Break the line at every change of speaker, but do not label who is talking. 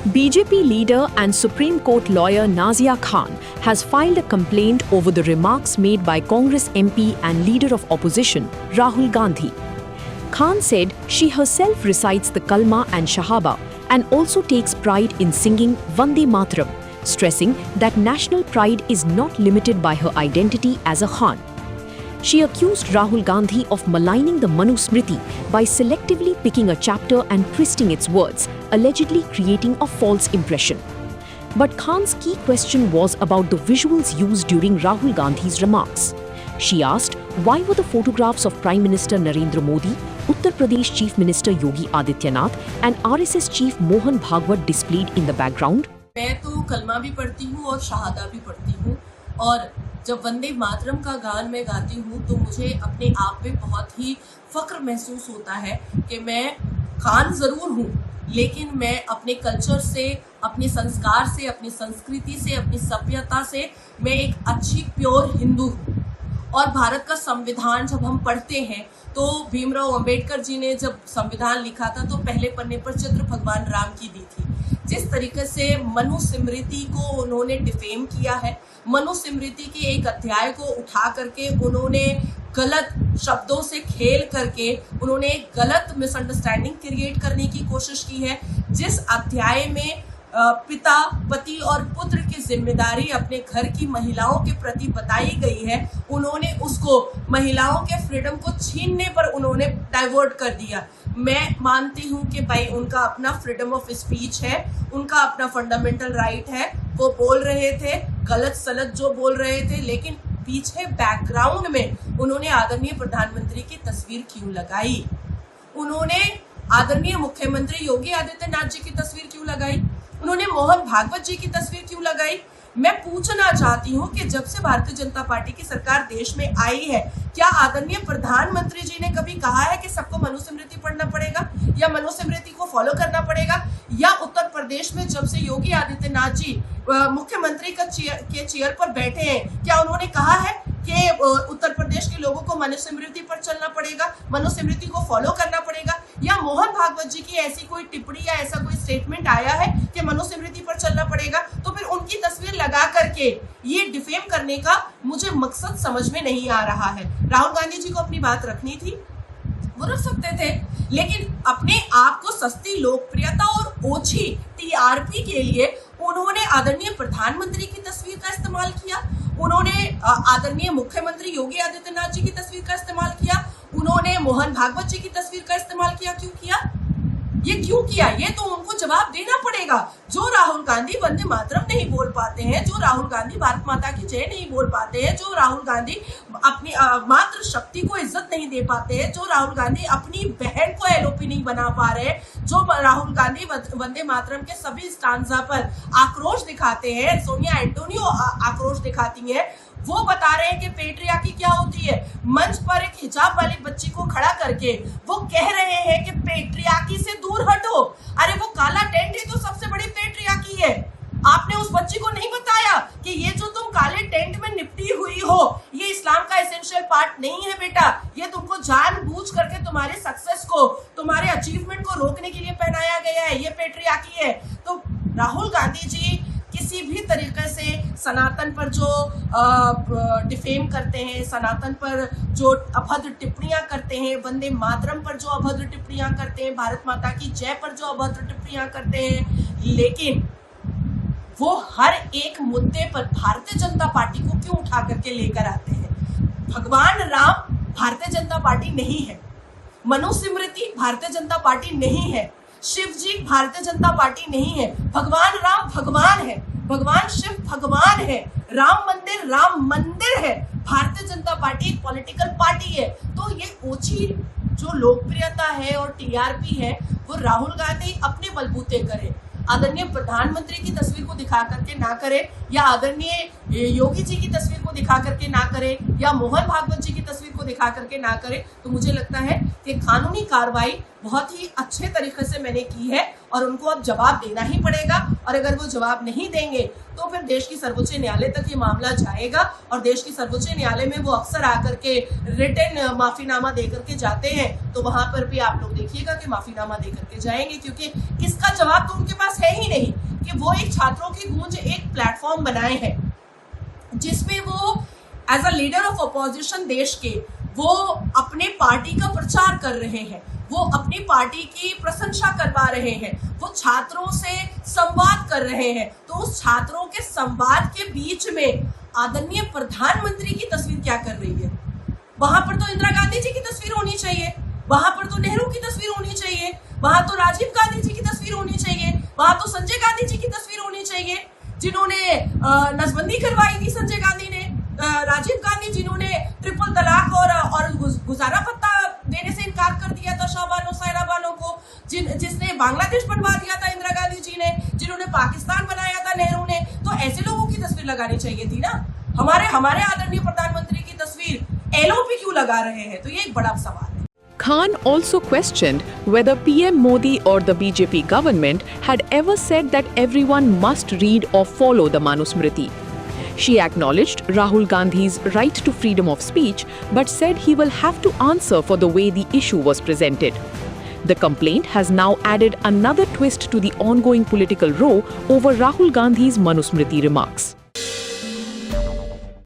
BJP leader and Supreme Court lawyer Nazia Khan has filed a complaint over the remarks made by Congress MP and leader of opposition Rahul Gandhi. Khan said she herself recites the Kalma and Shahaba and also takes pride in singing Vande Mataram, stressing that national pride is not limited by her identity as a Khan. She accused Rahul Gandhi of maligning the Manusmriti by selectively picking a chapter and twisting its words, allegedly creating a false impression. But Khan's key question was about the visuals used during Rahul Gandhi's remarks. She asked why were the photographs of Prime Minister Narendra Modi, Uttar Pradesh Chief Minister Yogi Adityanath and RSS Chief Mohan Bhagwat displayed in the background?
मैं तो कलमा भी पढ़ती हूँ और शहादा भी पढ़ती हूँ और जब वंदे मातरम का गान मैं गाती हूँ तो मुझे अपने आप में बहुत ही फख्र महसूस होता है कि मैं खान ज़रूर हूँ, लेकिन मैं अपने कल्चर से, अपने संस्कार से, अपनी संस्कृति से, अपनी सभ्यता से मैं एक अच्छी प्योर हिंदू हूँ। और भारत का संविधान जब हम पढ़ते हैं तो भीमराव अंबेडकर जी ने जब संविधान लिखा था तो पहले पन्ने पर चित्र भगवान राम की दी थी। जिस तरीके से मनुस्मृति को उन्होंने डिफेम किया है, मनुस्मृति के एक अध्याय को उठा करके उन्होंने गलत शब्दों से खेल करके उन्होंने एक गलत मिसअंडरस्टैंडिंग क्रिएट करने की कोशिश की है। जिस अध्याय में पिता, पति और पुत्र की जिम्मेदारी अपने घर की महिलाओं के प्रति बताई गई है, उन्होंने उसको महिलाओं के फ्रीडम को छीनने पर उन्होंने डाइवर्ट कर दिया। मैं मानती हूँ कि भाई उनका अपना फ्रीडम ऑफ स्पीच है, उनका अपना फंडामेंटल राइट है, वो बोल रहे थे गलत सलत जो बोल रहे थे, लेकिन पीछे बैकग्राउंड में उन्होंने आदरणीय प्रधानमंत्री की तस्वीर क्यों लगाई? उन्होंने आदरणीय मुख्यमंत्री योगी आदित्यनाथ जी की तस्वीर क्यों लगाई? उन्होंने मोहन भागवत जी की तस्वीर क्यों लगाई? मैं पूछना चाहती हूँ कि जब से भारतीय जनता पार्टी की सरकार देश में आई है, क्या आदरणीय प्रधानमंत्री जी ने कभी कहा है कि सबको मनुस्मृति पढ़ना पड़ेगा या मनुस्मृति को फॉलो करना पड़ेगा? या उत्तर प्रदेश में जब से योगी आदित्यनाथ जी मुख्यमंत्री के चेयर पर बैठे हैं, क्या उन्होंने कहा है कि उत्तर प्रदेश के लोगों को मनुस्मृति पर चलना पड़ेगा, मनुस्मृति को फॉलो करना पड़ेगा? या मोहन भागवत जी की ऐसी कोई टिप्पणी या ऐसा कोई स्टेटमेंट आया है कि मनुस्मृति पर चलना पड़ेगा? तो फिर उनकी तस्वीर लगा करके ये डिफेम करने का मुझे मकसद समझ में नहीं आ रहा है। राहुल गांधी जी को अपनी बात रखनी थी, वो रख सकते थे, लेकिन अपने आप को सस्ती लोकप्रियता और ओछी टीआरपी के लिए उन्होंने आदरणीय प्रधानमंत्री की तस्वीर का इस्तेमाल किया, उन्होंने आदरणीय मुख्यमंत्री योगी आदित्यनाथ जी की तस्वीर का इस्तेमाल किया, उन्होंने मोहन भागवत जी की तस्वीर का इस्तेमाल किया। क्यों किया? ये क्यों किया? ये तो उनको जवाब देना पड़ेगा। जो राहुल गांधी वंदे मातरम नहीं बोल पाते हैं, जो राहुल गांधी भारत माता की जय नहीं बोल पाते हैं, जो राहुल गांधी अपनी मातृ शक्ति को इज्जत नहीं दे पाते हैं, जो राहुल गांधी अपनी बहन को एलओपी नहीं बना पा रहे हैं, जो राहुल गांधी वंदे मातरम के सभी स्टांजा पर आक्रोश दिखाते हैं, सोनिया एंटोनियो आक्रोश दिखाती है, वो बता रहे हैं कि पेट्रियार्की क्या होती है। मंच पर एक हिजाब वाली बच्ची को खड़ा करके वो कह रहे हैं कि पेट्रियार्की से दूर हटो। अरे वो काला टेंट ही तो सबसे बड़ी पेट्रियार्की है। आपने उस बच्ची को नहीं बताया कि ये जो तुम काले टेंट में निपटी हुई हो, ये इस्लाम का एसेंशियल पार्ट नहीं है बेटा। ये तुमको जानबूझ करके तुम्हारे सक्सेस को, तुम्हारे अचीवमेंट को रोकने के लिए पहनाया गया है। ये पेट्रियार्की है। तो राहुल गांधी जी किसी भी तरीके से सनातन पर जो डिफेम करते हैं, सनातन पर जो अभद्र टिप्पणियां करते हैं, वंदे मातरम पर जो अभद्र टिप्पणियां करते हैं, भारत माता की जय पर जो अभद्र टिप्पणियां करते हैं, लेकिन वो हर एक मुद्दे पर भारतीय जनता पार्टी को क्यों उठा करके लेकर आते हैं? भगवान राम भारतीय जनता पार्टी नहीं है, मनुस्मृति भारतीय जनता पार्टी नहीं है, शिव जी भारतीय जनता पार्टी नहीं है। भगवान राम भगवान है, भगवान शिव भगवान है, राम मंदिर है। भारतीय जनता पार्टी एक पॉलिटिकल पार्टी है। तो ये ओछी जो लोकप्रियता है और टीआरपी है वो राहुल गांधी अपने बलबूते करे, आदरणीय प्रधानमंत्री की तस्वीर को दिखा करके ना करे, या आदरणीय योगी जी की तस्वीर को दिखा करके ना करे, या मोहन भागवत जी की तस्वीर को दिखा करके ना करे। तो मुझे लगता है कि कानूनी कार्रवाई बहुत ही अच्छे तरीके से मैंने की है और उनको अब जवाब देना ही पड़ेगा। और अगर वो जवाब नहीं देंगे तो फिर देश की सर्वोच्च न्यायालय तक ये मामला जाएगा और देश की सर्वोच्च न्यायालय में वो अक्सर आकर के रिटन माफीनामा दे करके जाते हैं, तो वहां पर भी आप लोग देखिएगा कि माफीनामा दे करके जाएंगे, क्योंकि इसका जवाब तो उनके पास है ही नहीं कि वो एक छात्रों की गूंज एक प्लेटफॉर्म बनाए हैं जिसमें वो as a leader of opposition देश के वो अपने पार्टी का प्रचार कर रहे हैं, वो अपनी पार्टी की प्रशंसा करवा रहे हैं, वो छात्रों से संवाद कर रहे हैं। तो उस छात्रों के संवाद के बीच में आदरणीय प्रधानमंत्री की तस्वीर क्या कर रही है? वहां पर तो इंदिरा गांधी जी की तस्वीर होनी चाहिए, वहां पर तो नेहरू की तस्वीर होनी चाहिए, वहां तो राजीव गांधी जी की तस्वीर होनी चाहिए, वहां तो संजय गांधी जी की तस्वीर होनी चाहिए, जिन्होंने नसबंदी करवाई थी संजय गांधी ने, राजीव गांधी जिन्होंने ट्रिपल तलाक और गुजारा भत्ता देने से इनकार कर दिया था शाहबानो सायरा बानो को, जिसने बांग्लादेश बनवा दिया था इंदिरा गांधी जी ने, जिन्होंने पाकिस्तान बनाया था नेहरू ने। तो ऐसे लोगों की तस्वीर लगानी चाहिए थी ना। हमारे आदरणीय प्रधानमंत्री की तस्वीर एलओपी क्यों लगा रहे हैं? तो ये एक बड़ा सवाल है।
Khan also questioned whether PM Modi or the BJP government had ever said that everyone must read or follow the Manusmriti. She acknowledged Rahul Gandhi's right to freedom of speech, but said he will have to answer for the way the issue was presented. The complaint has now added another twist to the ongoing political row over Rahul Gandhi's Manusmriti remarks.